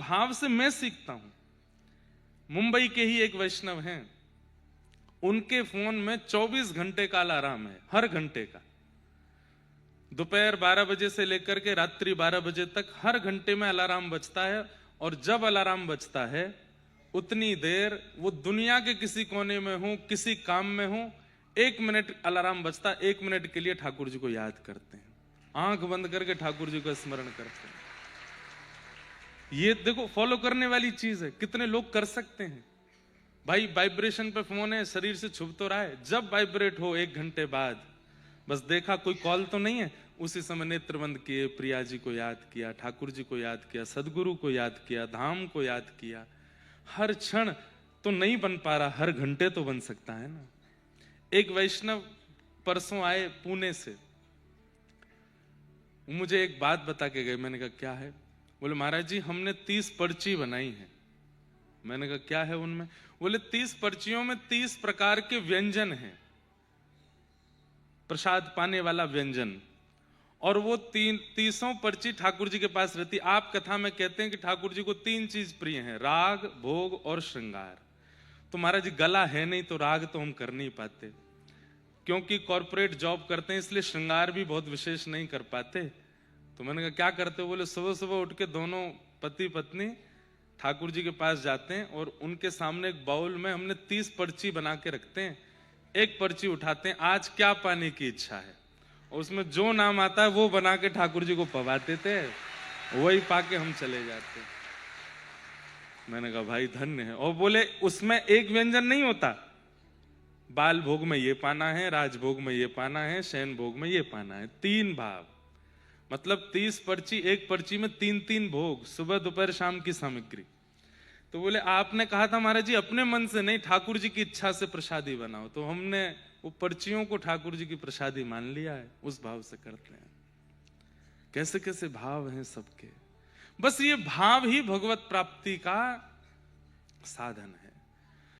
भाव से मैं सीखता हूं। मुंबई के ही एक वैष्णव हैं, उनके फोन में 24 घंटे का अलार्म है, हर घंटे का। दोपहर 12 बजे से लेकर के रात्रि 12 बजे तक हर घंटे में अलार्म बजता है। और जब अलार्म बजता है उतनी देर वो दुनिया के किसी कोने में हो, किसी काम में हो, 1 मिनट अलार्म बजता, 1 मिनट के लिए ठाकुर जी को याद करते हैं, आंख बंद करके ठाकुर जी को स्मरण करते हैं। ये देखो फॉलो करने वाली चीज है, कितने लोग कर सकते हैं। भाई वाइब्रेशन पे फोन है, शरीर से छुप तो रहा है, जब वाइब्रेट हो 1 घंटे बाद बस देखा कोई कॉल तो नहीं है, उसी समय नेत्र बंद किए, प्रिया जी को याद किया, ठाकुर जी को याद किया, सदगुरु को याद किया, धाम को याद किया। हर क्षण तो नहीं बन पा रहा, हर घंटे तो बन सकता है ना। एक वैष्णव परसों आए पुणे से, मुझे एक बात बता के गए। मैंने कहा क्या है? बोले महाराज जी हमने 30 पर्ची बनाई है। मैंने कहा क्या है उनमें? बोले 30 पर्चियों में 30 प्रकार के व्यंजन हैं, प्रसाद पाने वाला व्यंजन। और वो 30 पर्ची ठाकुर जी के पास रहती। आप कथा में कहते हैं कि ठाकुर जी को 3 चीज प्रिय हैं, राग, भोग और श्रृंगार। तो महाराज जी गला है नहीं तो राग तो हम कर नहीं पाते, क्योंकि कॉर्पोरेट जॉब करते हैं, इसलिए श्रृंगार भी बहुत विशेष नहीं कर पाते। तो मैंने कहा क्या करते हो? बोले सुबह सुबह उठ के दोनों पति पत्नी ठाकुर जी के पास जाते हैं और उनके सामने एक बाउल में हमने 30 पर्ची बना के रखते हैं। एक पर्ची उठाते हैं, आज क्या पाने की इच्छा है, और उसमें जो नाम आता है वो बना के ठाकुर जी को पवाते थे, वही पाके हम चले जाते। मैंने कहा भाई धन्य है। और बोले उसमें एक व्यंजन नहीं होता, बाल भोग में ये पाना है, राजभोग में ये पाना है, शयन भोग में ये पाना है। 3 भाव, मतलब 30 पर्ची, एक पर्ची में 3-3 भोग, सुबह दोपहर शाम की सामग्री। तो बोले आपने कहा था महाराज जी अपने मन से नहीं, ठाकुर जी की इच्छा से प्रसादी बनाओ। तो हमने वो पर्चियों को ठाकुर जी की प्रसादी मान लिया है, उस भाव से करते हैं। कैसे कैसे भाव हैं सबके। बस ये भाव ही भगवत प्राप्ति का साधन है।